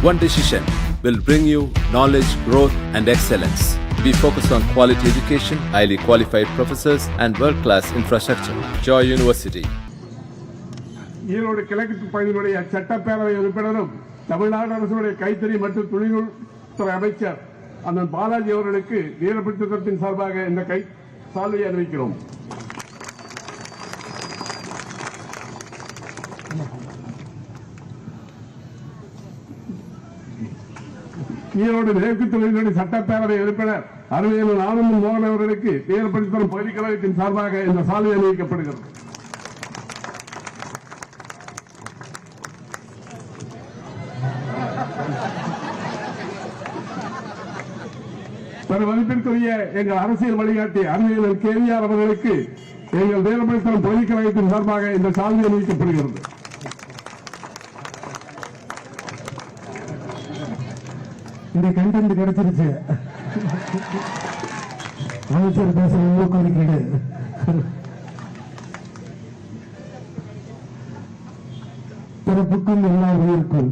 One decision will bring you knowledge, growth, and excellence. We focus on quality education, highly qualified professors, and world-class infrastructure. Joy University. Erode கிழக்கு பகுதியினுடைய சட்டப்பேரவை உறுப்பினரும் தமிழ்நாடு அரசுடைய கைத்தறி மற்றும் துணிநூல்துறை அமைச்சர் அண்ணன் பாலாஜி அவர்களுக்கு வீரபத்திரத்தின் சார்பாக இந்த கை சால்வையை அறிவிக்கிறோம். ஈரோடு மேற்கு தொகுதியினுடைய சட்டப்பேரவை உறுப்பினர் அருமையான ஆனந்த் மோகன் அவர்களுக்கு வீரபத்திரம் பகுதி கழகத்தின் சார்பாக இந்த சால்வை அறிவிக்கப்படுகிறது. மதிப்பிற்குரிய எங்கள் அரசியல் வழிகாட்டி அருமையாளர் கேவிஆர் அவர்களுக்கு எங்கள் வீரபத்திரம் பகுதி கழகத்தின் சார்பாக இந்த சால்வை அறிவிக்கப்படுகிறது. இந்த கண்டென்ட் கிடைச்சிருச்சு. அமைச்சர் பேசுற ஊக்குவிக்கீடு பிறப்புக்கும் எல்லா உயிருக்கும்.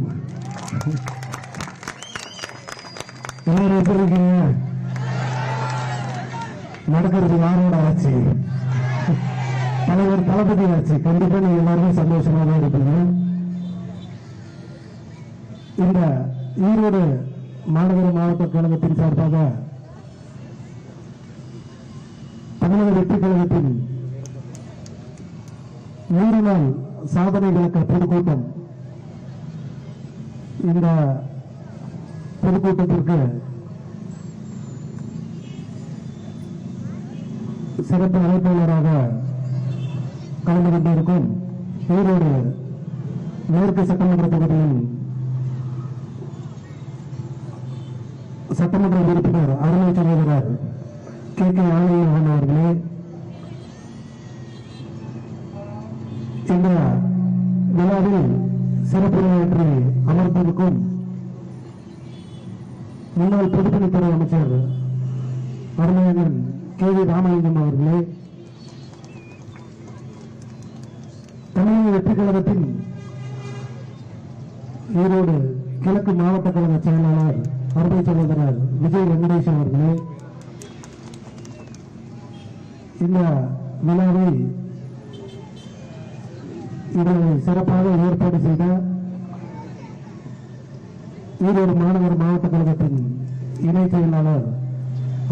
எல்லாரும் எப்படி இருக்கீங்க? நடக்கிறது யாரோட ஆட்சி? தலைவர் தளபதி ஆட்சி. கண்டிப்பா நீங்க எல்லாருமே சந்தோஷமா தான் இருப்பீங்க. இந்த ஈரோடு மாநகர மாவட்ட கழகத்தின் சார்பாக தமிழக வெற்றி கழகத்தின் 100 நாள் சாதனைகளுக்கு பொதுக்கூட்டம். இந்த பொதுக்கூட்டத்திற்கு சிறப்பு அழைப்பாளராக கலந்து கொண்டிருக்கும் ஈரோடு மேற்கு சட்டமன்ற தொகுதியின் சட்டமன்ற உறுப்பினர் அருமை சகோதரர் கே ஆனந்தமோகன் அவர்களே, இந்த விழாவில் சிறப்புரையாற்றி அமர்ந்திருக்கும் முன்னாள் பொதுப்பணித்துறை அமைச்சர் அருமையன் கே.வி. ராமலிங்கம் அவர்களே, தமிழக வெற்றி கழகத்தின் ஈரோடு கிழக்கு மாவட்ட கழக செயலாளர் அருமை சகோதரர் விஜய் வெங்கடேஷ் அவர்களே, இந்த விழாவை இதனை சிறப்பாக ஏற்பாடு செய்த ஈரோடு மாநகர மாவட்ட கழகத்தின் இணை செயலாளர்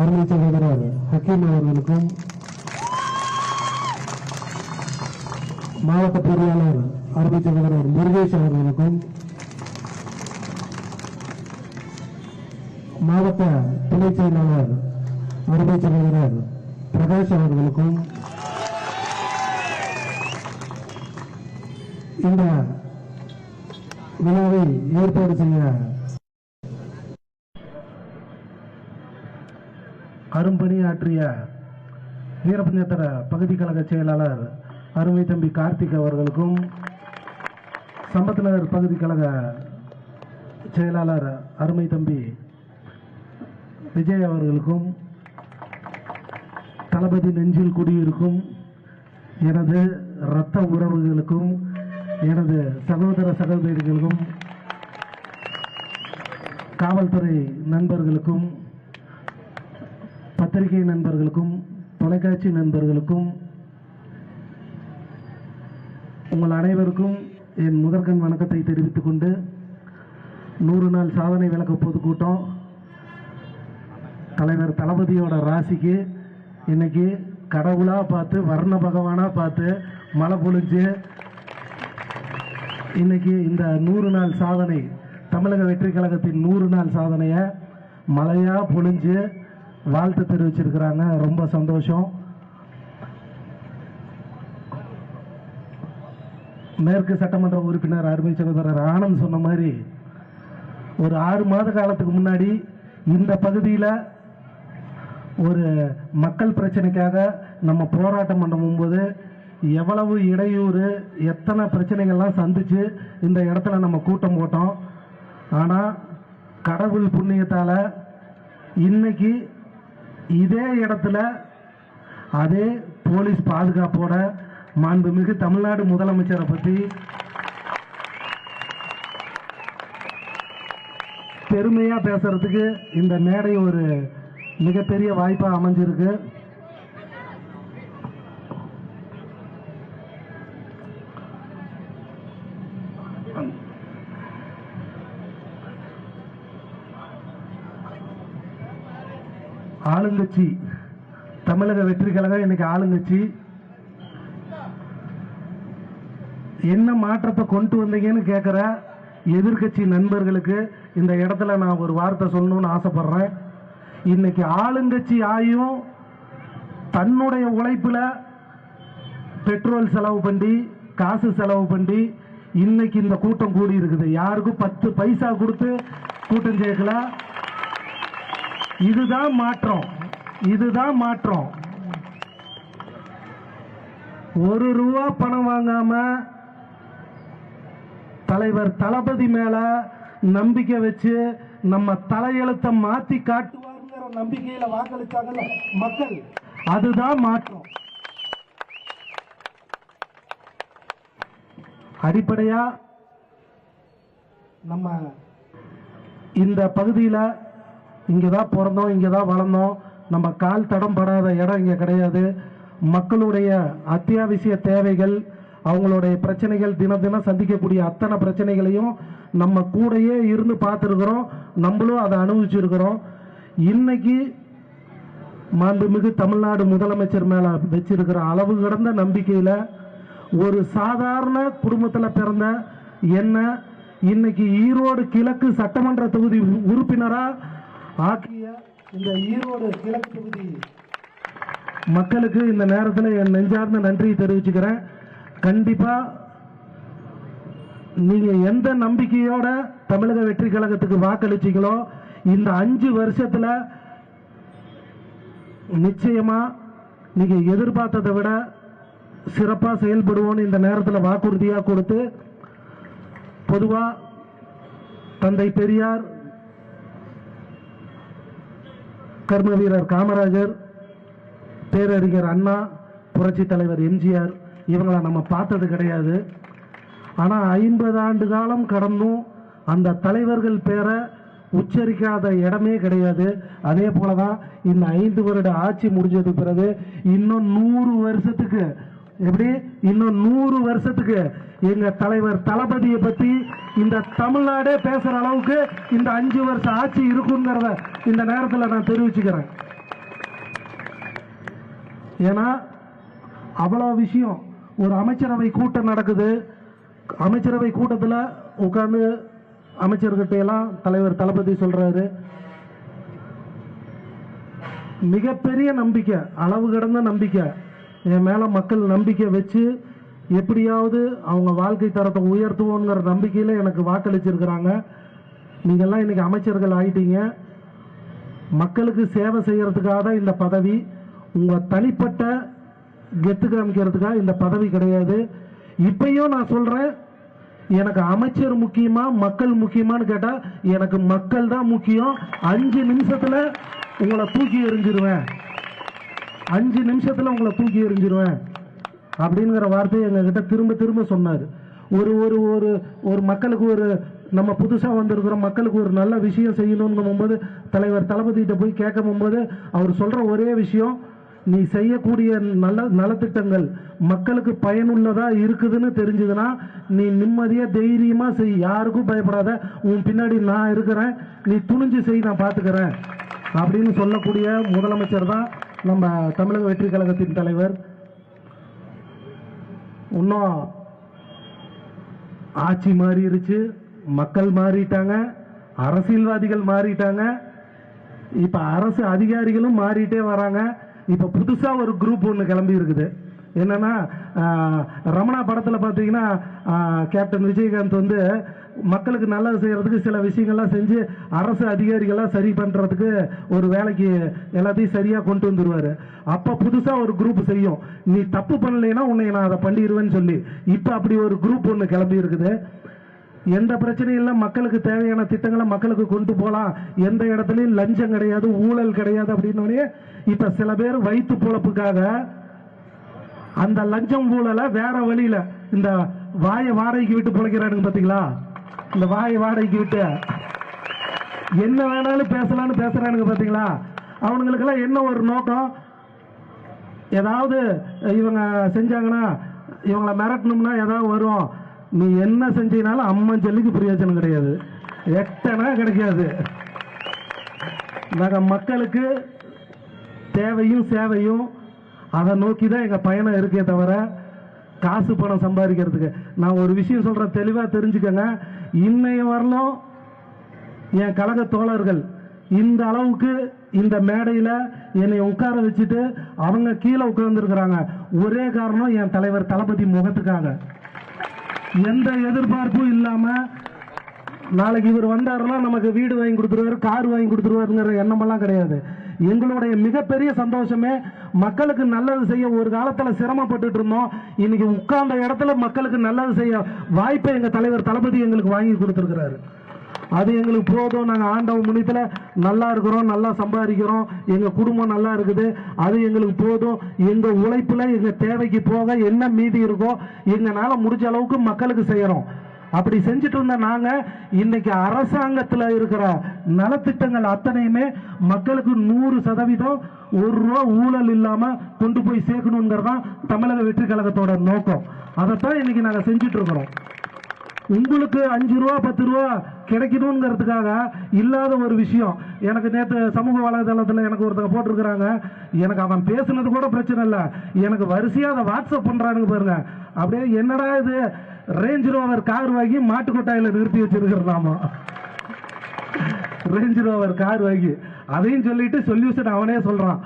அருமை சகோதரர் ஹக்கீம் அவர்களுக்கும், மாவட்ட பொறியாளர் அருமை சகோதரர் முருகேஷ் அவர்களுக்கும், மாவட்ட துணை செயலாளர் அருமை சகோதரர் பிரகாஷ் அவர்களுக்கும், இந்த விழாவை ஏற்பாடு செய்ய அரும்பணியாற்றிய வீரபத்திர பகுதி கழக செயலாளர் அருமை தம்பி கார்த்திக் அவர்களுக்கும், சம்பத் நகர் பகுதி கழக செயலாளர் அருமை தம்பி விஜய் அவர்களுக்கும், தளபதி நெஞ்சில் குடியிருக்கும் எனது இரத்த உறவுகளுக்கும், எனது சகோதர சகோதரிகளுக்கும், காவல்துறை நண்பர்களுக்கும், பத்திரிகை நண்பர்களுக்கும், தொலைக்காட்சி நண்பர்களுக்கும், உங்கள் அனைவருக்கும் என் முதற்கண் வணக்கத்தை தெரிவித்துக் கொண்டு, 100 நாள் சாதனை விளக்க பொதுக்கூட்டம் தலைவர் தளபதியோட ராசிக்கு இன்னைக்கு கடவுளா பார்த்து வர்ண பகவானா பார்த்து மழை பொழிஞ்சு இன்னைக்கு இந்த 100 நாள் சாதனை தமிழக வெற்றி கழகத்தின் 100 நாள் சாதனையை மழையா பொழிஞ்சு வாழ்த்து தெரிவிச்சிருக்கிறாங்க. ரொம்ப சந்தோஷம். மேற்கு சட்டமன்ற உறுப்பினர் அருமை சகோதரர் ஆனந்த் சொன்ன மாதிரி ஒரு 6 மாத காலத்துக்கு முன்னாடி இந்த பகுதியில் ஒரு மக்கள் பிரச்சனைக்காக நம்ம போராட்டம் பண்ணும்போது எவ்வளவு இடையூறு எத்தனை பிரச்சனைகள்லாம் சந்திச்சு இந்த இடத்துல நம்ம கூட்டம் போட்டோம். ஆனால் கடவுள் புண்ணியத்தால் இன்னைக்கு இதே இடத்துல அதே போலீஸ் பாதுகாப்போட மாண்புமிகு தமிழ்நாடு முதலமைச்சரை பற்றி பெருமையா பேசுறதுக்கு இந்த மேடை ஒரு மிகப்பெரிய வாய்ப்பா அமைஞ்சிருக்கு. ஆளுங்கட்சி தமிழக வெற்றி கழகம் இன்னைக்கு ஆளுங்கட்சி. என்ன மாற்றத்தை கொண்டு வந்தீங்கன்னு கேட்கிற எதிர்கட்சி நண்பர்களுக்கு இந்த இடத்துல நான் ஒரு வார்த்தை சொல்லணும்னு ஆசைப்படுறேன். இன்னைக்கு ஆளுங்கட்சி ஆயும் தன்னுடைய உழைப்புல பெட்ரோல் செலவு பண்ணி காசு செலவு பண்ணி இன்னைக்கு இந்த கூட்டம் கூடி இருக்குது. யாருக்கும் 10 பைசா கொடுத்து கூட்டம் சேர்க்கல. இதுதான் மாற்றம். இதுதான் மாற்றம். 1 ரூபா பணம் வாங்காம தலைவர் தளபதி மேல நம்பிக்கை வச்சு நம்ம தலையெழுத்தை மாத்தி காட்டுவாருங்கிற நம்பிக்கையில வாக்களிச்சாங்கல்ல மக்கள், அதுதான் மாற்றம். அடிப்படையா நம்ம இந்த பகுதியில் இங்கதான் பிறந்தோம், இங்கதான் வளர்ந்தோம். நம்ம கால் தடம் படாத இடம் இங்க கிடையாது. மக்களுடைய அத்தியாவசிய தேவைகள், அவங்களுடைய பிரச்சனைகள், தினம் தினம் சந்திக்கக்கூடிய அத்தனை பிரச்சனைகளையும் நம்ம கூடயே இருந்து பார்த்துருக்கிறோம். நம்மளும் அதை அனுபவிச்சிருக்கிறோம். இன்னைக்கு மாண்புமிகு தமிழ்நாடு முதலமைச்சர் மேல வச்சிருக்கிற அளவு கடந்த நம்பிக்கையில ஒரு சாதாரண குடும்பத்தில் பிறந்த என்ன இன்னைக்கு ஈரோடு கிழக்கு சட்டமன்ற தொகுதி உறுப்பினரா ஆக்கிய இந்த ஈரோடு கிழக்கு தொகுதி மக்களுக்கு இந்த நேரத்தில் என் நெஞ்சார்ந்த நன்றியை தெரிவிச்சுக்கிறேன். கண்டிப்பா நீங்க எந்த நம்பிக்கையோட தமிழக வெற்றி கழகத்துக்கு வாக்களிச்சீங்களோ இந்த 5 வருஷத்துல நிச்சயமா நீங்க எதிர்பார்த்ததை விட சிறப்பா செயல்படுவோம்னு இந்த நேரத்தில் வாக்குறுதியா கொடுத்து, பொதுவா தந்தை பெரியார், கர்ம வீரர் காமராஜர், பேரறிஞர் அண்ணா, புரட்சி தலைவர் எம்ஜிஆர் இவங்களை நம்ம பார்த்தது கிடையாது. ஆனா 50 ஆண்டு காலம் கடந்தும் அந்த தலைவர்கள் பேரை உச்சரிக்காத இடமே கிடையாது. அதே போலதான் இந்த 5 வருட ஆட்சி முடிஞ்சது பிறகு இன்னும் 100 வருஷத்துக்கு, எப்படி இன்னும் 100 வருஷத்துக்கு எங்க தலைவர் தளபதியை பத்தி இந்த தமிழ்நாடே பேசுற அளவுக்கு இந்த 5 வருஷ ஆட்சி இருக்குங்கிறத இந்த நேரத்தில் நான் தெரிவிச்சுக்கிறேன். ஏன்னா அவ்வளவு விஷயம். ஒரு அமைச்சரவை கூட்டம் நடக்குது. அமைச்சரவை கூட்டத்தில் உட்கார்ந்து அமைச்சர்கிட்ட எல்லாம் தலைவர் தளபதி சொல்றாரு, மிகப்பெரிய நம்பிக்கை, அளவு கடந்த நம்பிக்கை, என் மேல மக்கள் நம்பிக்கை வச்சு எப்படியாவது அவங்க வாழ்க்கை தரத்தை உயர்த்துவோங்கிற நம்பிக்கையில எனக்கு வாக்களிச்சிருக்கிறாங்க. நீங்கெல்லாம் இன்னைக்கு அமைச்சர்கள் ஆயிட்டீங்க. மக்களுக்கு சேவை செய்யறதுக்காக இந்த பதவி, உங்க தனிப்பட்ட கெத்து காமிக்கிறதுக்காக இந்த பதவி கிடையாது. இப்பயும் நான் சொல்றேன், எனக்கு அமைச்சர் முக்கியமா மக்கள் முக்கியமான்னு கேட்டா எனக்கு மக்கள் தான் முக்கியம். 5 நிமிஷத்துல உங்களை தூக்கி எறிஞ்சிருவேன், 5 நிமிஷத்துல உங்களை தூக்கி எறிஞ்சிருவேன் அப்படிங்கிற வார்த்தையை எங்ககிட்ட திரும்ப திரும்ப சொன்னார். ஒரு ஒரு ஒரு ஒரு மக்களுக்கு ஒரு நம்ம புதுசா வந்திருக்கிற மக்களுக்கு ஒரு நல்ல விஷயம் செய்யணும்னு போது தலைவர் தளபதியிட்ட போய் கேட்கும் போது அவர் சொல்ற ஒரே விஷயம், நீ செய்யக்கூடிய நலத்திட்டங்கள் மக்களுக்கு பயனுள்ளதா இருக்குதுன்னு தெரிஞ்சதுன்னா நீ நிம்மதியா தைரியமா செய், யாருக்கும் பயப்படாத, உன் பின்னாடி நான் இருக்கிறேன், நீ துணிஞ்சு செய், நான் பாத்துக்கிறேன் அப்படின்னு சொல்லக்கூடிய முதலமைச்சர் தான் நம்ம தமிழக வெற்றி கழகத்தின் தலைவர். இன்னும் ஆட்சி மாறிடுச்சு, மக்கள் மாறிட்டாங்க, அரசியல்வாதிகள் மாறிட்டாங்க, இப்ப அரசு அதிகாரிகளும் மாறிட்டே வராங்க. இப்ப புதுசா ஒரு குரூப் ஒன்று கிளம்பி இருக்குது. என்னன்னா ரமணா படத்துல பாத்தீங்கன்னா கேப்டன் விஜயகாந்த் வந்து மக்களுக்கு நல்லது செய்யறதுக்கு சில விஷயங்கள்லாம் செஞ்சு அரசு அதிகாரிகள்லாம் சரி பண்றதுக்கு ஒரு வேலைக்கு எல்லாத்தையும் சரியா கொண்டு வந்துருவாரு. அப்ப புதுசா ஒரு குரூப் செய்யும், நீ தப்பு பண்ணலைன்னா உன்னை நான் அதை பண்ணிடுவேன்னு சொல்லி. இப்ப அப்படி ஒரு குரூப் ஒன்று கிளம்பி இருக்குது. எந்த பிரச்சனையும் இல்லை, மக்களுக்கு தேவையான திட்டங்களை மக்களுக்கு கொண்டு போகலாம், எந்த இடத்துலையும் லஞ்சம் கிடையாது, ஊழல் கிடையாது அப்படின்னு. இப்ப சில பேர் வயிற்று பொழப்புக்காக அந்த லஞ்சம் ஊழலை வேற வழியில இந்த வாயை வாடகைக்கு விட்டு பிழைக்கிறானுங்க பாத்தீங்களா, இந்த வாயை வாடகைக்கு விட்டு என்ன வேணாலும் பேசலான்னு பேசுறானுங்க பாத்தீங்களா? அவனுங்களுக்கெல்லாம் என்ன ஒரு நோக்கம்? ஏதாவது இவங்க செஞ்சாங்கன்னா இவங்களை மிரட்டணும்னா ஏதாவது வரும். நீ என்ன செஞ்சீங்கனாலும் அம்மன் சொல்லிக்கு பிரயோஜனம் கிடையாது, எட்டனா கிடைக்காது. நாங்கள் மக்களுக்கு தேவையும் சேவையும் அதை நோக்கி தான் எங்கள் பயணம் இருக்கே தவிர காசு பணம் சம்பாதிக்கிறதுக்கு. நான் ஒரு விஷயம் சொல்கிறேன், தெளிவாக தெரிஞ்சுக்கங்க. இன்னைய வரலும் என் கழக தோழர்கள் இந்த அளவுக்கு இந்த மேடையில் என்னை உட்கார வச்சுட்டு அவங்க கீழே உட்கார்ந்துருக்கிறாங்க. ஒரே காரணம் என் தலைவர் தளபதி முகத்துக்காக. எந்த எதிர்பார்ப்பும் இல்லாமல் நாளைக்கு இவர் வந்தாருன்னா நமக்கு வீடு வாங்கி கொடுத்துருவாரு, கார் வாங்கி கொடுத்துருவாருங்கிற எண்ணமெல்லாம் கிடையாது. எங்களுடைய மிகப்பெரிய சந்தோஷமே மக்களுக்கு நல்லது செய்ய. ஒரு காலத்தில் சிரமப்பட்டு இருந்தோம், இன்னைக்கு உட்கார்ந்த இடத்துல மக்களுக்கு நல்லது செய்ய வாய்ப்பை எங்கள் தலைவர் தளபதி எங்களுக்கு வாங்கி கொடுத்துருக்கிறாரு. அது எங்களுக்கு போதும். நாங்கள் ஆண்டவ முன்னியத்தில் நல்லா இருக்கிறோம், நல்லா சம்பாதிக்கிறோம், எங்கள் குடும்பம் நல்லா இருக்குது, அது எங்களுக்கு போதும். எங்கள் உழைப்பில் எங்கள் தேவைக்கு போக என்ன மீதி இருக்கோ எங்களால் முடிஞ்ச அளவுக்கு மக்களுக்கு செய்கிறோம். அப்படி செஞ்சுட்டு இருந்த நாங்கள் இன்னைக்கு அரசாங்கத்தில் இருக்கிற நலத்திட்டங்கள் அத்தனையுமே மக்களுக்கு 100% ₹1 ஊழல் இல்லாமல் கொண்டு போய் சேர்க்கணுங்கிறது தான் தமிழக வெற்றி கழகத்தோட நோக்கம். அதைத்தான் இன்னைக்கு நாங்கள் செஞ்சுட்டு இருக்கிறோம். உங்களுக்கு ₹5 ₹10 கிடைக்கணுங்கிறதுக்காக இல்லாத ஒரு விஷயம். எனக்கு நேற்று சமூக வலைதளத்தில் எனக்கு ஒருத்தங்க போட்டிருக்கிறாங்க, எனக்கு அவன் பேசுனது கூட பிரச்சனை இல்லை, எனக்கு வரிசையாக அதை வாட்ஸ்அப் பண்ணுறானுங்க பாருங்க. அப்படியே என்னடா இது, ரேஞ்ச் ரோவர் கார் வாங்கி மாட்டுக்கொட்டாயில் நிறுத்தி வச்சிருக்கிறாமா, ரேஞ்ச் ரோவர் கார் வாங்கி. அதையும் சொல்லிட்டு சொல்யூஷன் அவனே சொல்றான்.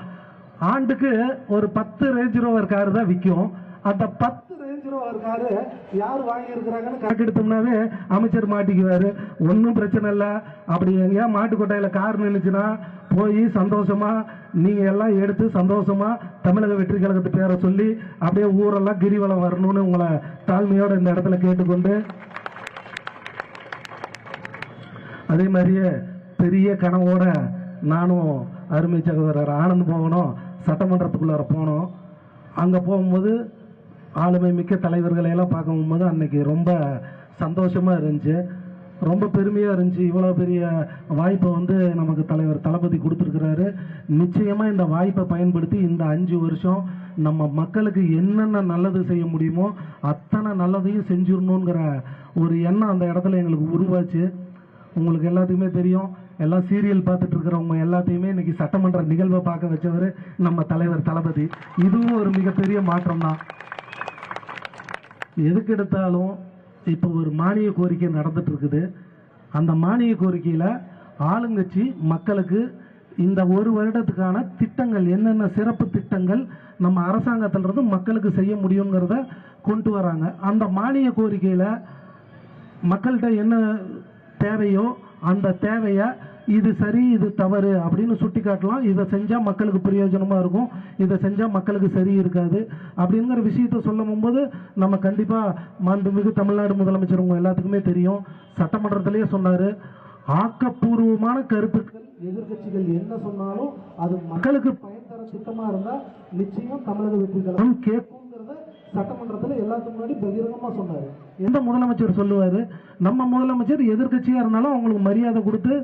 ஆண்டுக்கு ஒரு 10 ரேஞ்ச் ரோவர் கார் தான் விற்கும். அந்த 10 ரேஞ்ச் ரோவர் காரு யார் வாங்கி இருக்கிறாங்கன்னு கணக்கெடுத்தோம்னாவே அமைச்சர் மாட்டிக்குவாரு. ஒன்றும் பிரச்சனை இல்லை. அப்படி எங்கேயா மாட்டுக்கொட்டையில் கார் நின்றுச்சுன்னா போய் சந்தோஷமா நீங்க எல்லாம் எடுத்து சந்தோஷமா தமிழக வெற்றி கழகத்து பேரை சொல்லி அப்படியே ஊரெல்லாம் கிரிவலம் வரணும்னு உங்களை தாழ்மையோட இந்த இடத்துல கேட்டுக்கொண்டு, அதே மாதிரியே பெரிய கனவோட நானும் அருமை சகோதரர் ஆனந்த் போகணும், சட்டமன்றத்துக்குள்ளார போனோம். அங்கே போகும்போது ஆளுமை மிக்க தலைவர்களை எல்லாம் பார்க்கும்போது அன்னைக்கு ரொம்ப சந்தோஷமா இருந்துச்சு, ரொம்ப பெருமையாக இருந்துச்சு. இவ்வளோ பெரிய வாய்ப்பை நமக்கு தலைவர் தளபதி கொடுத்துருக்கிறாரு. நிச்சயமாக இந்த வாய்ப்பை பயன்படுத்தி இந்த 5 வருஷம் நம்ம மக்களுக்கு என்னென்ன நல்லது செய்ய முடியுமோ அத்தனை நல்லதையும் செஞ்சிடணுங்கிற ஒரு எண்ணம் அந்த இடத்துல எங்களுக்கு உருவாச்சு. உங்களுக்கு எல்லாத்துக்குமே தெரியும், எல்லாம் சீரியல் பார்த்துட்டு இருக்கிறவங்க எல்லாத்தையுமே இன்னைக்கு சட்டமன்ற நிகழ்வை பார்க்க வச்சவர் நம்ம தலைவர் தளபதி. இதுவும் ஒரு மிகப்பெரிய மாற்றம் தான். எதுக்கு எடுத்தாலும் இப்போ ஒரு மானிய கோரிக்கை நடந்துட்டு இருக்குது. அந்த மானிய கோரிக்கையில் ஆளுங்கட்சி மக்களுக்கு இந்த 1 வருடத்துக்கான திட்டங்கள் என்னென்ன சிறப்பு திட்டங்கள் நம்ம அரசாங்கத்திலிருந்து மக்களுக்கு செய்ய முடியுங்கிறத கொண்டு வராங்க. அந்த மானிய கோரிக்கையில் மக்கள்கிட்ட என்ன தேவையோ அந்த தேவையை இது சரி இது தவறு அப்படின்னு சுட்டி காட்டலாம். இதை செஞ்சால் மக்களுக்கு பிரயோஜனமாக இருக்கும், இதை செஞ்சால் மக்களுக்கு சரி இருக்காது அப்படிங்கிற விஷயத்த சொல்லும் போது நம்ம கண்டிப்பாக மாண்புமிகு தமிழ்நாடு முதலமைச்சர் உங்க எல்லாத்துக்குமே தெரியும், சட்டமன்றத்திலேயே சொன்னார், ஆக்கப்பூர்வமான கருத்துக்கள் எதிர்கட்சிகள் என்ன சொன்னாலும் அது மக்களுக்கு பயன் தர திட்டமாக இருந்தால் நிச்சயம் தமிழக வெற்றி கழகம் கேட்குங்கிறத சட்டமன்றத்தில் எல்லாத்துக்கு முன்னாடி பகிரங்கமாக சொன்னார். எந்த முதலமைச்சர் சொல்லுவார்? நம்ம முதலமைச்சர் எதிர்கட்சியாக இருந்தாலும் அவங்களுக்கு மரியாதை கொடுத்து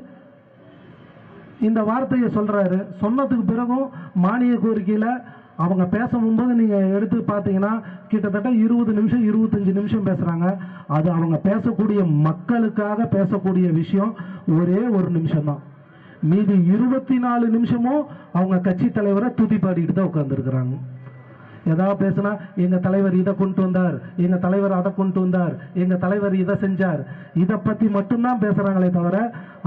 இந்த வார்த்தையை சொல்றாரு. சொன்னதுக்கு பிறகும் மானிய கோரிக்கையில் அவங்க பேசும்போது நீங்க எடுத்து பார்த்தீங்கன்னா கிட்டத்தட்ட 20 நிமிஷம் 25 நிமிஷம் பேசுறாங்க. அது அவங்க பேசக்கூடிய மக்களுக்காக பேசக்கூடிய விஷயம் ஒரே 1 நிமிஷம் தான். மீதி 24 நிமிஷமும் அவங்க கட்சி தலைவரை துதி பாடிட்டு தான் உட்கார்ந்துருக்கிறாங்க. ஏதாவது பேசுனா எங்க தலைவர் இதை கொண்டு வந்தார், எங்க தலைவர் அதை கொண்டு வந்தார், எங்க தலைவர் இதை செஞ்சார், இதை பத்தி மட்டும்தான் பேசுறாங்களே தவிர,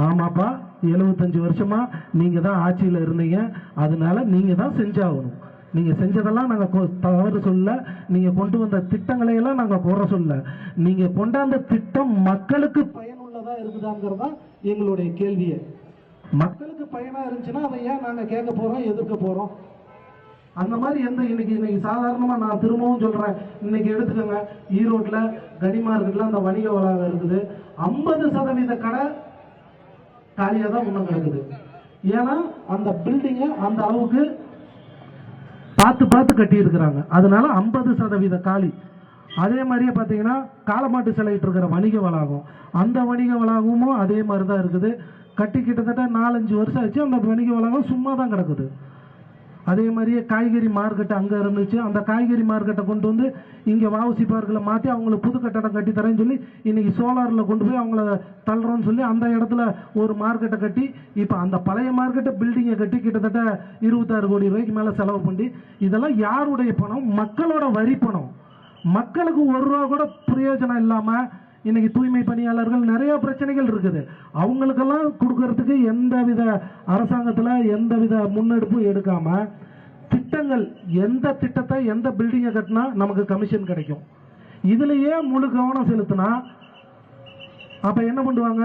ஆமாப்பா 75 வருஷமா நீங்க தான் ஆட்சியில் இருந்தீங்க, அதனால நீங்க தான் செஞ்சாகணும், நீங்க செஞ்சதெல்லாம் நாங்க தவறு சொல்ல, நீங்க கொண்டு வந்த திட்டங்களை எல்லாம் நாங்க குறை சொல்ல, நீங்க கொண்டாந்த திட்டம் மக்களுக்கு பயனுள்ளதா இருக்குதாங்கிறதா எங்களுடைய கேள்வியே. மக்களுக்கு பயனா இருந்துச்சுன்னா அதை ஏன் நாங்க கேட்க போறோம், எதிர்க்க போறோம்? அந்த மாதிரி இன்னைக்கு சாதாரணமா நான் திரும்பவும் சொல்றேன், இன்னைக்கு எடுத்துக்கோங்க, ஈரோட்ல கனிமார்க்கெட்ல அந்த வணிக வளாகம் இருக்குது, 50% கடை காலியா தான் இன்னும் கிடக்குது. ஏன்னா அந்த பில்டிங்க அந்த அளவுக்கு பார்த்து கட்டி இருக்கிறாங்க, அதனால 50% காலி. அதே மாதிரியே பார்த்தீங்கன்னா காளமாட்டு சிலையிட்டு இருக்கிற வணிக வளாகம், அந்த வணிக வளாகமும் அதே மாதிரி தான் இருக்குது. கட்டி கிட்டத்தட்ட 4-5 வருஷம் ஆச்சு. அந்த வணிக வளாகம் சும்மா தான் கிடக்குது. அதே மாதிரியே காய்கறி மார்க்கெட் அங்கே இருந்துச்சு. அந்த காய்கறி மார்க்கெட்டை கொண்டு வந்து இங்கே வாவுசி பார்க்கில் மாற்றி அவங்களுக்கு புது கட்டடம் கட்டி தரேன்னு சொல்லி இன்னைக்கு சோலாரில் கொண்டு போய் அவங்கள தள்ளுறோன்னு சொல்லி அந்த இடத்துல ஒரு மார்க்கெட்டை கட்டி இப்போ அந்த பழைய மார்க்கெட்டை பில்டிங்கை கட்டி கிட்டத்தட்ட 26 கோடி ரூபாய்க்கு மேலே செலவு பண்ணி, இதெல்லாம் யாருடைய பணம்? மக்களோட வரி பணம். மக்களுக்கு 1 ரூபா கூட பிரயோஜனம் இல்லாமல் இன்னைக்கு தூய்மை பணியாளர்கள் நிறைய பிரச்சனைகள் இருக்குது. அவங்களுக்கெல்லாம் கொடுக்கறதுக்கு எந்தவித அரசாங்கத்தில் எந்தவித முன்னெடுப்பும் எடுக்காம திட்டங்கள், எந்த திட்டத்தை எந்த பில்டிங்கை கட்டினா நமக்கு கமிஷன் கிடைக்கும், இதுலயே முழு கவனம் செலுத்தினா அப்ப என்ன பண்ணுவாங்க?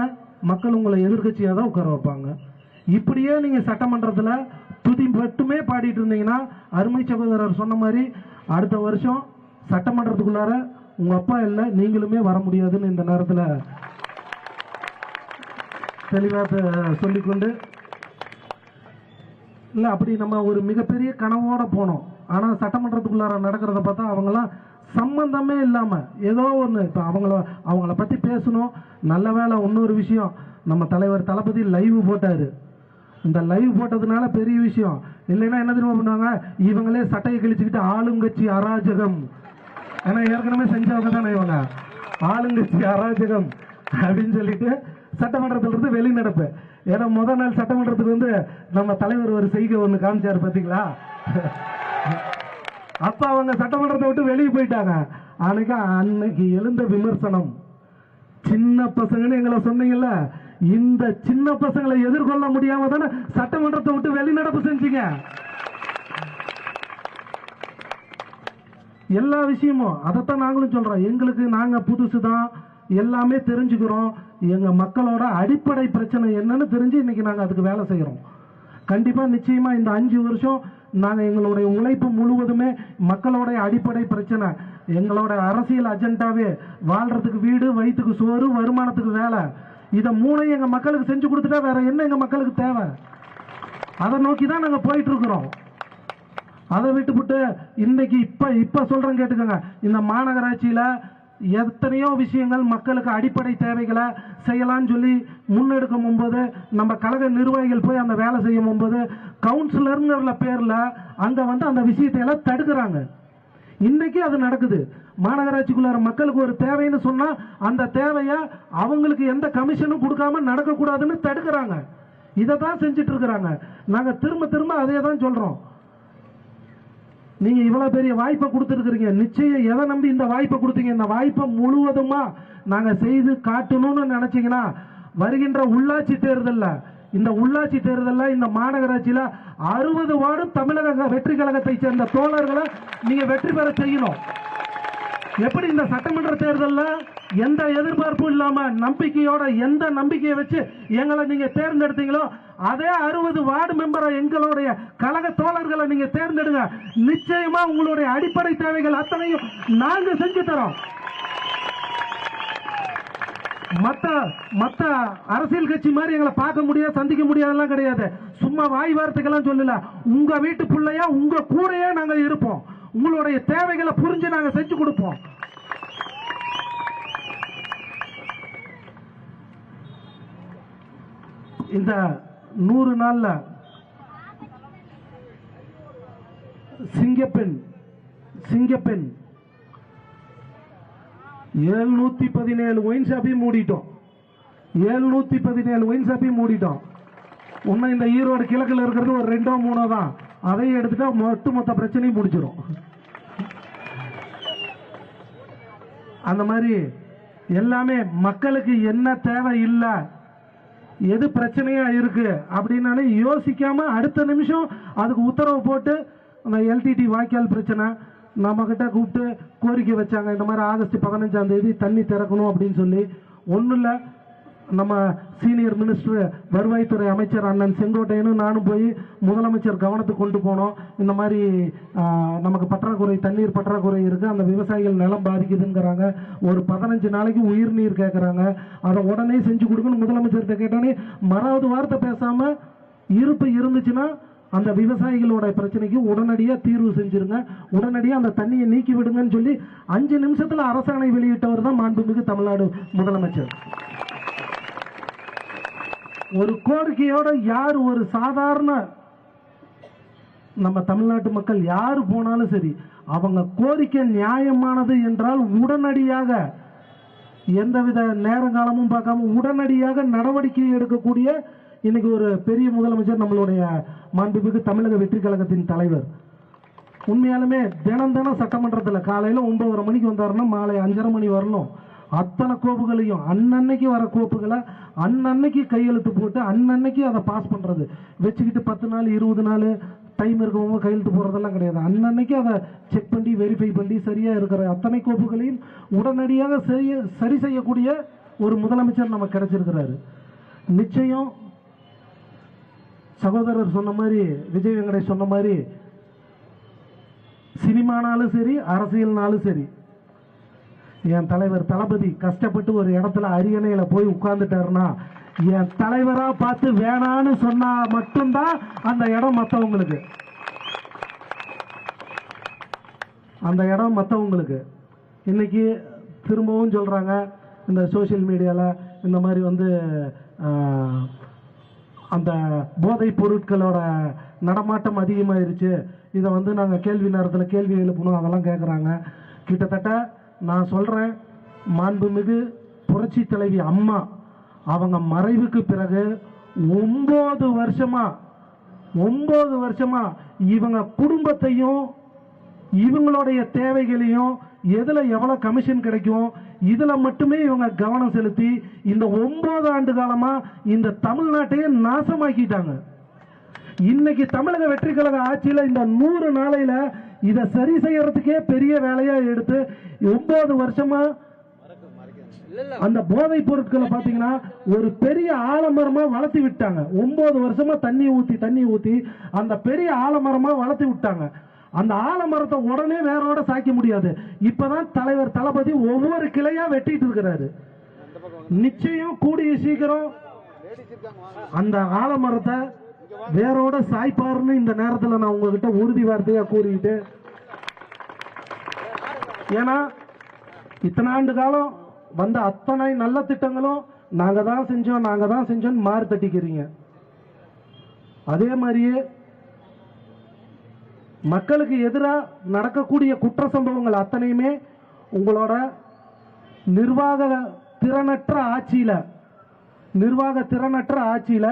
மக்கள் உங்களை எதிர்கட்சியாக தான் உட்கார வைப்பாங்க. இப்படியே நீங்க சட்டமன்றத்தில் துதி மட்டுமே பாடிட்டு இருந்தீங்கன்னா அருமை சகோதரர் சொன்ன மாதிரி அடுத்த வருஷம் சட்டமன்றத்துக்குள்ளார உங்க அப்பா இல்லை, நீங்களுமே வர முடியாதுன்னு இந்த நேரத்தில் தெளிவாக சொல்லிக்கொண்டு, இல்லை அப்படி நம்ம ஒரு மிகப்பெரிய கனவோட போனோம். ஆனால் சட்டமன்றத்துக்குள்ளார நடக்கிறத பார்த்தா அவங்களாம் சம்பந்தமே இல்லாமல் ஏதோ ஒன்று இப்போ அவங்கள பற்றி பேசணும். நல்ல வேலை இன்னொரு விஷயம், நம்ம தலைவர் தளபதி லைவ் போட்டார். இந்த லைவ் போட்டதுனால பெரிய விஷயம். இல்லைன்னா என்ன தெரியுமா பண்ணுவாங்க? இவங்களே சட்டையை கிழிச்சுக்கிட்டு ஆளுங்கட்சி அராஜகம், ஏன்னா ஏற்கனவே செஞ்சவங்க தானே இவங்க, ஆளுங்கட்சி அராஜகம் அப்படின்னு சொல்லிட்டு சட்டமன்றத்திலிருந்து வெளிநடப்பு. ஏன்னா முதல் நாள் சட்டமன்றத்துக்கு வந்து நம்ம தலைவர் ஒரு செய்கை ஒன்று காமிச்சாரு பார்த்தீங்களா? அப்ப அவங்க சட்டமன்றத்தை விட்டு வெளியே போயிட்டாங்க. அன்னைக்கு எழுந்த விமர்சனம், சின்ன பசங்கன்னு எங்களை சொன்னீங்கல்ல, இந்த சின்ன பசங்களை எதிர்கொள்ள முடியாம தானே சட்டமன்றத்தை விட்டு வெளிநடப்பு செஞ்சீங்க. எல்லா விஷயமும் அதைத்தான் நாங்களும் சொல்றோம். எங்களுக்கு நாங்க புதுசுதான், எல்லாமே தெரிஞ்சுக்கிறோம். எங்க மக்களோட அடிப்படை பிரச்சனை என்னன்னு தெரிஞ்சு இன்னைக்கு நாங்க அதுக்கு வேலை செய்யறோம். கண்டிப்பா நிச்சயமா இந்த 5 வருஷம் நாங்க எங்களுடைய உழைப்பு முழுவதுமே மக்களோட அடிப்படை பிரச்சனை, எங்களோட அரசியல் அஜெண்டாவே வாழ்றதுக்கு வீடு, வயிற்றுக்கு சோறு, வருமானத்துக்கு வேலை, இதை 3 எங்க மக்களுக்கு செஞ்சு கொடுத்துட்டா வேற என்ன எங்க மக்களுக்கு தேவை? அதை நோக்கி தான் நாங்க போயிட்டு இருக்கிறோம். அதை விட்டுவிட்டு இன்னைக்கு இப்ப சொல்றேன் கேட்டுக்கோங்க. இந்த மாநகராட்சியில எத்தனையோ விஷயங்கள் மக்களுக்கு அடிப்படை தேவைகளை செய்யலாம்னு சொல்லி முன்னெடுக்கும் போது நம்ம கழக நிர்வாகிகள் போய் அந்த வேலை செய்யும் போது கவுன்சிலருங்கிற பேர்ல அங்க வந்து அந்த விஷயத்தை எல்லாம் தடுக்கிறாங்க. இன்னைக்கு அது நடக்குது. மாநகராட்சிக்குள்ள மக்களுக்கு ஒரு தேவைன்னு சொன்னா அந்த தேவையை அவங்களுக்கு எந்த கமிஷனும் கொடுக்காம நடக்கக்கூடாதுன்னு தடுக்கிறாங்க. இதை தான் செஞ்சுட்டு இருக்கிறாங்க. நாங்க திரும்ப திரும்ப அதே தான் சொல்றோம். நீங்க இவ்வளவு பெரிய வாய்ப்பை கொடுத்துருக்கீங்க, நிச்சயம் எதை நம்பி இந்த வாய்ப்பை கொடுத்தீங்க? இந்த வாய்ப்பை முழுவதுமா நாங்க செய்து காட்டணும்னு நினைச்சீங்கன்னா வருகின்ற உள்ளாட்சி தேர்தல்ல, இந்த உள்ளாட்சி தேர்தல்ல இந்த மாநகராட்சியில 60 வார்டு தமிழக வெற்றி கழகத்தை சேர்ந்த தோழர்களை நீங்க வெற்றி பெற செய்யணும். எப்படி இந்த சட்டமன்ற தேர்தலில் எந்த எதிர்பார்ப்பும் இல்லாம நம்பிக்கையோட, எந்த நம்பிக்கையை வச்சு எங்களை நீங்க தேர்ந்தெடுத்தீங்களோ அதே 60 வார்டு மெம்பரை எங்களுடைய கழக தோழர்களை நீங்க தேர்ந்தெடுங்க. நிச்சயமா உங்களுடைய அடிப்படை தேவைகள் அத்தனையும் நாங்க செஞ்சு தரோம். மத்த அரசியல் கட்சி மாதிரி எங்களை பார்க்க முடியாது, சந்திக்க முடியாதெல்லாம் கிடையாது. சும்மா வாய் வார்த்தைக்கெல்லாம் சொல்லல. உங்க வீட்டு பிள்ளையா உங்க கூடயே நாங்க இருப்போம். உங்களுடைய தேவைகளை புரிஞ்சு நாங்க செஞ்சு கொடுப்போம். இந்த 100 நாள்ல சிங்கப்பெண் 717 ஒயின் ஷாப்பையும் மூடிட்டோம். 717 ஒயின் ஷாப்பையும் மூடிட்டோம். இன்னும் இந்த ஈரோடு கிழக்குல இருக்கிறது ஒரு 2-3 தான். அதையும் எடுத்துட்டா மொத்த பிரச்சனையும் முடிச்சிடும். அந்த மாதிரி எல்லாமே மக்களுக்கு என்ன தேவை இல்லை, எது பிரச்சனையா இருக்கு அப்படின்னு யோசிக்காம அடுத்த நிமிஷம் அதுக்கு உத்தரவு போட்டு அந்த எல்டிடி வாய்க்கால் பிரச்சனை நம்ம கிட்ட கூப்பிட்டு கோரிக்கை வச்சாங்க. இந்த மாதிரி ஆகஸ்ட் 15ஆம் தேதி தண்ணி திறக்கணும் அப்படின்னு சொல்லி. ஒன்றும் இல்லை, நம்ம சீனியர் மினிஸ்டர் வருவாய்த்துறை அமைச்சர் அண்ணன் செங்கோட்டையனும் நானும் போய் முதலமைச்சர் கவனத்துக்கு கொண்டு போனோம். இந்த மாதிரி நமக்கு பற்றாக்குறை, தண்ணீர் பற்றாக்குறை இருக்கு, அந்த விவசாயிகள் நிலம் பாதிக்குதுங்கிறாங்க. ஒரு 15 நாளைக்கு உயிர் நீர் கேட்கறாங்க, அதை உடனே செஞ்சு கொடுக்கணும். முதலமைச்சர்கிட்ட கேட்டோன்னே மறாவது வார்த்தை பேசாம இருப்பு இருந்துச்சுன்னா அந்த விவசாயிகளோட பிரச்சனைக்கு உடனடியாக தீர்வு செஞ்சிருங்க, உடனடியாக அந்த தண்ணியை நீக்கி விடுங்கன்னு சொல்லி 5 நிமிஷத்துல அரசாணை வெளியிட்டவர் தான் மாண்புமிகு தமிழ்நாடு முதலமைச்சர். ஒரு கோரிக்கையோட யார் ஒரு சாதாரண நம்ம தமிழ்நாட்டு மக்கள் யாரு போனாலும் சரி, அவங்க கோரிக்கை நியாயமானது என்றால் உடனடியாக எந்தவித நேரங்காலமும் பார்க்காம உடனடியாக நடவடிக்கை எடுக்கக்கூடிய இன்னைக்கு ஒரு பெரிய முதலமைச்சர் நம்மளுடைய மாண்புமிகு தமிழக வெற்றி கழகத்தின் தலைவர். உண்மையாலுமே தினம் சட்டமன்றத்தில் காலையில் 9:30 மணிக்கு வந்தாருன்னா மாலை 5:30 மணி வரணும். அத்தனை கோப்புகளையும் அன்னன்னைக்கு வர கோப்புகளை அன்னன்னைக்கு கையெழுத்து போட்டு அன்னன்னைக்கு அதை பாஸ் பண்றது, வச்சுக்கிட்டு 10 நாள் 20 நாள் டைம் இருக்கவங்க கையெழுத்து போடுறதெல்லாம் கிடையாது. அன்னன்னைக்கு அதை செக் பண்ணி வெரிஃபை பண்ணி சரியா இருக்கிற அத்தனை கோப்புகளையும் உடனடியாக சரி செய்யக்கூடிய ஒரு முதலமைச்சர் நமக்கு கிடைச்சிருக்கிறாரு. நிச்சயம் சகோதரர் சொன்ன மாதிரி, விஜய் வெங்கடேஷ் சொன்ன மாதிரி, சினிமானாலும் சரி அரசியல்னாலும் சரி, என் தலைவர் தளபதி கஷ்டப்பட்டு ஒரு இடத்துல அரியணையில போய் உட்கார்ந்துட்டாருன்னா என் தலைவரா பார்த்து வேணான்னு சொன்னா மட்டும்தான் அந்த இடம் மற்றவங்களுக்கு, அந்த இடம் மற்றவங்களுக்கு. இன்னைக்கு திரும்பவும் சொல்றாங்க இந்த சோசியல் மீடியால இந்த மாதிரி அந்த போதைப் பொருட்களோட நடமாட்டம் அதிகமாயிருச்சு, இதை நாங்கள் கேள்வி நேரத்தில் கேள்வி எழுப்பணும் அதெல்லாம் கேட்குறாங்க. கிட்டத்தட்ட நான் சொல்றேன், மாண்புமிகு புரட்சி தலைவி அம்மா அவங்க மறைவுக்கு பிறகு 9 வருஷமா இவங்க குடும்பத்தையும் இவங்களுடைய தேவைகளையும் எதுல எவ்வளவு கமிஷன் கிடைக்கும் இதுல மட்டுமே இவங்க கவனம் செலுத்தி இந்த 9 ஆண்டு காலமா இந்த தமிழ்நாட்டையே நாசமாக்கிட்டாங்க. இன்னைக்கு தமிழக வெற்றி கழக ஆட்சியில இந்த 100 நாளையில இதை சரி செய்யறதுக்கே பெரிய வேலையா எடுத்து 9 வருஷமா அந்த போதைப் பொருட்களை பாத்தீங்கன்னா ஒரு பெரிய ஆலமரமா வளர்த்தி விட்டாங்க. 9 வருஷமா தண்ணி ஊத்தி அந்த பெரிய ஆலமரமா வளர்த்தி விட்டாங்க. அந்த ஆலமரத்தை உடனே வேரோட சாய்க்க முடியாது. இப்பதான் தலைவர் தளபதி ஒவ்வொரு கிளையா வெட்டிட்டு இருக்கிறாரு. நிச்சயம் கூடிய சீக்கிரம் அந்த ஆலமரத்தை வேரோட சாய்ப்பாருன்னு இந்த நேரத்தில் நான் உங்ககிட்ட உறுதி வார்த்தையா கூறிட்டு, ஏன்னா இத்தனை ஆண்டு காலம் வந்த அத்தனை நல்ல திட்டங்களும் நாங்க தான் செஞ்சோம் மாறு தட்டிக்கிறீங்க. அதே மாதிரியே மக்களுக்கு எதிராக நடக்கக்கூடிய குற்ற சம்பவங்கள் அத்தனையுமே உங்களோட நிர்வாக திறனற்ற ஆட்சியில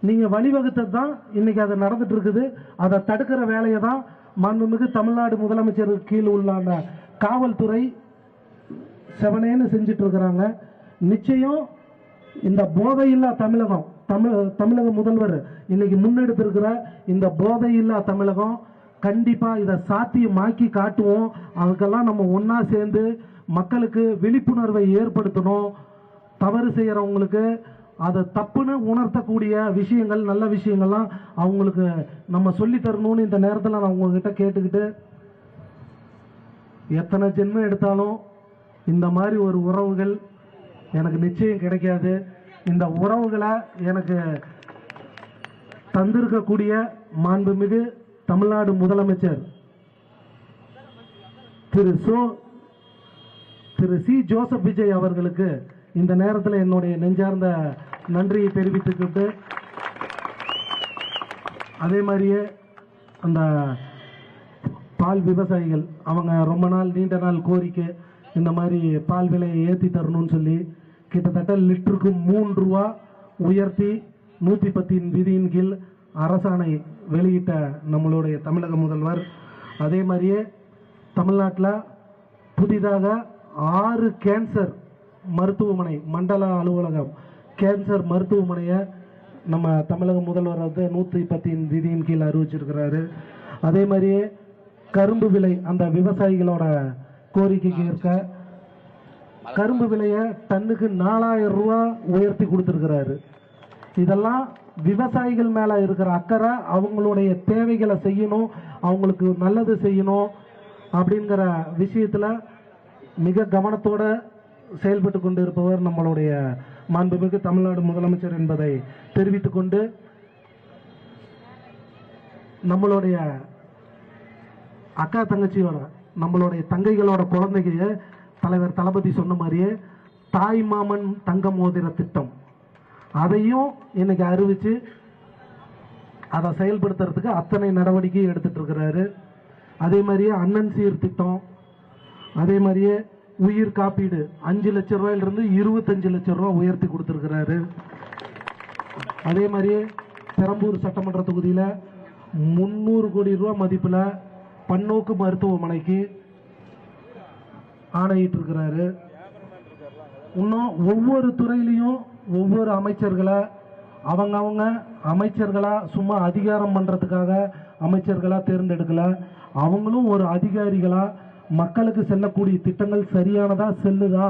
நீங்க வழிவகுத்தது தான் இன்னைக்கு அது நடந்துட்டு இருக்குது. அதை தடுக்கிற வேலையை தான் மாண்புமிகு தமிழ்நாடு முதலமைச்சருக்கு கீழ் உள்ள காவல்துறை செவனேன்னு செஞ்சிட்டு இருக்கிறாங்க. நிச்சயம் இந்த போதையில்லா தமிழகம், தமிழக முதல்வர் இன்னைக்கு முன்னெடுத்திருக்கிற இந்த போதையில்லா தமிழகம் கண்டிப்பா இதை சாத்தியமாக்கி காட்டுவோம். அதுக்கெல்லாம் நம்ம ஒன்னா சேர்ந்து மக்களுக்கு விழிப்புணர்வை ஏற்படுத்தணும். தவறு செய்யறவங்களுக்கு அதை தப்புன்னு உணர்த்தக்கூடிய விஷயங்கள், நல்ல விஷயங்கள்லாம் அவங்களுக்கு நம்ம சொல்லி தரணும்னு இந்த நேரத்தில் நான் உங்ககிட்ட கேட்டுக்கிட்டு, எத்தனை ஜென்மம் எடுத்தாலும் இந்த மாதிரி ஒரு உறவுகள் எனக்கு நிச்சயம் கிடைக்காது. இந்த உறவுகளை எனக்கு தந்திருக்கக்கூடிய மாண்புமிகு தமிழ்நாடு முதலமைச்சர் திரு சி ஜோசப் விஜய் அவர்களுக்கு இந்த நேரத்தில் என்னுடைய நெஞ்சார்ந்த நன்றியை தெரிவித்துக்கிட்டு, அதே மாதிரியே அந்த பால் விவசாயிகள் அவங்க ரொம்ப நீண்ட நாள் கோரிக்கை இந்த மாதிரி பால் விலையை ஏற்றி தரணும்னு சொல்லி கிட்டத்தட்ட லிட்டருக்கு 3 ரூபா உயர்த்தி 110 விதியின் கீழ் அரசாணை வெளியிட்ட நம்மளுடைய தமிழக முதல்வர், அதே மாதிரியே தமிழ்நாட்டில் புதிதாக 6 கேன்சர் மருத்துவமனை, மண்டல அலுவலகம் கேன்சர் மருத்துவமனையை நம்ம தமிழக முதல்வர் 110 விதியின் கீழ் அறிவிச்சிருக்கிறாரு. அதே மாதிரியே கரும்பு விலை அந்த விவசாயிகளோட கோரிக்கைக்கு ஏற்க கரும்பு விலையை டன்னுக்கு 4000 ரூபா உயர்த்தி கொடுத்திருக்கிறாரு. இதெல்லாம் விவசாயிகள் மேல இருக்கிற அக்கறை, அவங்களுடைய தேவைகளை செய்யணும், அவங்களுக்கு நல்லது செய்யணும் அப்படிங்கிற விஷயத்துல மிக கவனத்தோட செயல்பட்டு கொண்டு இருப்பவர் நம்மளுடைய மாண்புமிகு தமிழ்நாடு முதலமைச்சர் என்பதை தெரிவித்துக் கொண்டு, நம்மளுடைய அக்கா தங்கச்சியோட நம்மளுடைய தங்கைகளோட குழந்தைக்கு தலைவர் தளபதி சொன்ன மாதிரியே தாய் மாமன் தங்க மோதிர திட்டம் அதையும் இன்னைக்கு அறிவிச்சு அதை செயல்படுத்துறதுக்கு அத்தனை நடவடிக்கை எடுத்துட்டு இருக்கிறாரு. அதே மாதிரியே அண்ணன் சீர் திட்டம், அதே மாதிரியே உயிர் காப்பீடு 5 லட்சம் ரூபாயிலிருந்து 25 லட்சம் ரூபாய் உயர்த்தி கொடுத்துருக்கிறாரு. அதே மாதிரியே பெரம்பூர் சட்டமன்ற தொகுதியில் 300 கோடி ரூபாய் மதிப்பில் பன்னோக்கு மருத்துவமனைக்கு ஆணையிட்டு இருக்கிறாரு. இன்னும் ஒவ்வொரு துறையிலையும் ஒவ்வொரு அமைச்சர்களை அவங்க அமைச்சர்களாக சும்மா அதிகாரம் பண்ணுறதுக்காக அமைச்சர்களாக தேர்ந்தெடுக்கல, அவங்களும் ஒரு அதிகாரிகளாக மக்களுக்கு செல்லக்கூடிய திட்டங்கள் சரியானதா செல்லுதா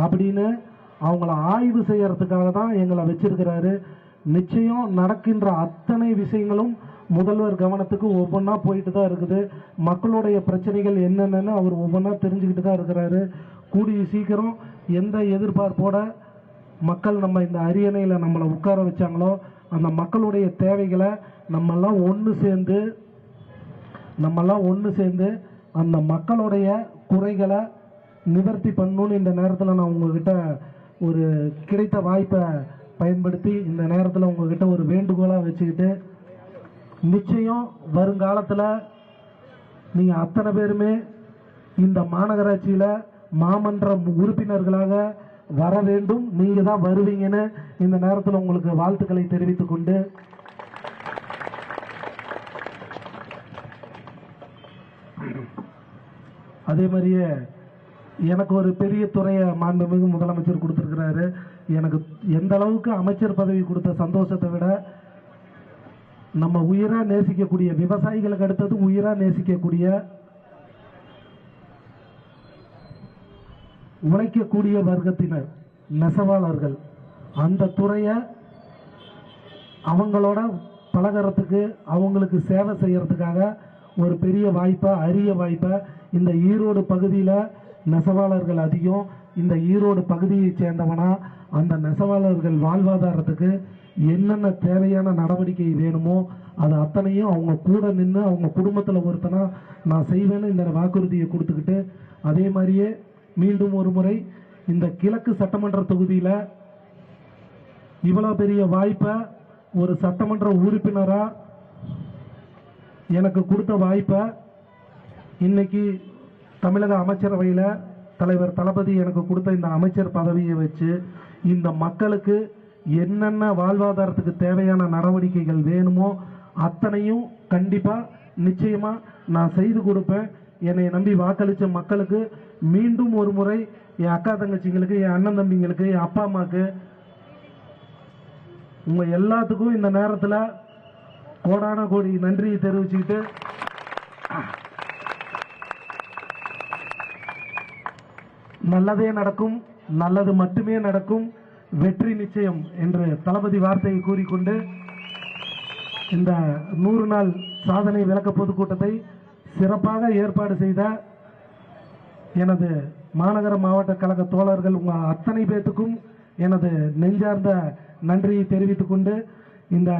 அப்படின்னு அவங்கள ஆய்வு செய்யறதுக்காக தான் எங்களை வச்சிருக்கிறாரு. நிச்சயம் நடக்கின்ற அத்தனை விஷயங்களும் முதல்வர் கவனத்துக்கு ஒவ்வொன்றா போயிட்டு தான் இருக்குது. மக்களுடைய பிரச்சனைகள் என்னென்னு அவர் ஒவ்வொன்றா தெரிஞ்சுக்கிட்டு தான் இருக்கிறாரு. கூடிய சீக்கிரம் எந்த எதிர்பார்ப்போட மக்கள் நம்ம இந்த அரியணையில் நம்மளை உட்கார வச்சாங்களோ அந்த மக்களுடைய தேவைகளை நம்மெல்லாம் ஒன்று சேர்ந்து அந்த மக்களுடைய குறைகளை நிவர்த்தி பண்ணணும்னு இந்த நேரத்தில் நான் உங்ககிட்ட ஒரு கிடைத்த வாய்ப்பை பயன்படுத்தி இந்த நேரத்தில் உங்ககிட்ட ஒரு வேண்டுகோளாக வச்சுக்கிட்டு, நிச்சயம் வருங்காலத்தில் நீங்கள் அத்தனை பேருமே இந்த மாநகராட்சியில் மாமன்ற உறுப்பினர்களாக வர வேண்டும். நீங்கள் தான் வருவீங்கன்னு இந்த நேரத்தில் உங்களுக்கு வாழ்த்துக்களை தெரிவித்துக் கொண்டு, அதே மாதிரியே எனக்கு ஒரு பெரிய துறையை மாண்புமிகு முதலமைச்சர் கொடுத்துருக்கிறாரு. எனக்கு எந்த அளவுக்கு அமைச்சர் பதவி கொடுத்த சந்தோஷத்தை விட நம்ம உயிராக நேசிக்கக்கூடிய விவசாயிகளுக்கு அடுத்தது உயிராக நேசிக்கக்கூடிய உழைக்கக்கூடிய வர்க்கத்தினர் நெசவாளர்கள், அந்த துறையை அவங்களோட பழகிறதுக்கு அவங்களுக்கு சேவை செய்யறதுக்காக ஒரு பெரிய வாய்ப்பை அரிய வாய்ப்பை இந்த ஈரோடு பகுதியில் நெசவாளர்கள் அதிகம். இந்த ஈரோடு பகுதியை சேர்ந்தவனா அந்த நெசவாளர்கள் வாழ்வாதாரத்துக்கு என்னென்ன தேவையான நடவடிக்கை வேணுமோ அது அத்தனையும் அவங்க கூட நின்று அவங்க குடும்பத்தில் ஒருத்தனா நான் செய்வேன்னு இந்த வாக்குறுதியை கொடுத்துக்கிட்டு, அதே மாதிரியே மீண்டும் ஒரு முறை இந்த கிழக்கு சட்டமன்ற தொகுதியில் இவ்வளோ பெரிய வாய்ப்பை ஒரு சட்டமன்ற உறுப்பினராக எனக்கு கொடுத்த வாய்ப்பை இன்னைக்கு தமிழக அமைச்சரவையில் தலைவர் தளபதி எனக்கு கொடுத்த இந்த அமைச்சர் பதவியை வச்சு இந்த மக்களுக்கு என்னென்ன வாழ்வாதாரத்துக்கு தேவையான நடவடிக்கைகள் வேணுமோ அத்தனையும் கண்டிப்பாக நிச்சயமாக நான் செய்து கொடுப்பேன். என்னை நம்பி வாக்களித்த மக்களுக்கு மீண்டும் ஒரு முறை என் அக்கா தங்கச்சிங்களுக்கு, என் அண்ணன் தம்பிங்களுக்கு, என் அப்பா அம்மாவுக்கு, உங்கள் எல்லாத்துக்கும் இந்த நேரத்தில் கோடான கோடி நன்றியை தெரிவிச்சுக்கிட்டு, நல்லதே நடக்கும், நல்லது மட்டுமே நடக்கும், வெற்றி நிச்சயம் என்று தளபதி வார்த்தையை கூறிக்கொண்டு இந்த 100 நாள் சாதனை விளக்க பொதுக்கூட்டத்தை சிறப்பாக ஏற்பாடு செய்த எனது மாநகர மாவட்ட கழக தோழர்கள் உங்கள் அத்தனை பேத்துக்கும் எனது நெஞ்சார்ந்த நன்றியை தெரிவித்துக் கொண்டு இந்த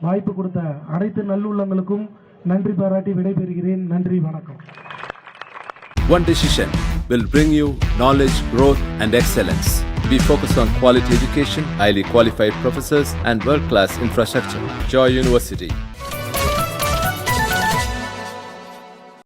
வாய்ப்பு கொடுத்த அனைத்து நல்லுள்ளங்களுக்கும் நன்றி பாராட்டி விடைபெறுகிறேன். நன்றி, வணக்கம். One decision will bring you knowledge, growth, and excellence. We focus on quality education, highly qualified professors, and world-class infrastructure. Joy University.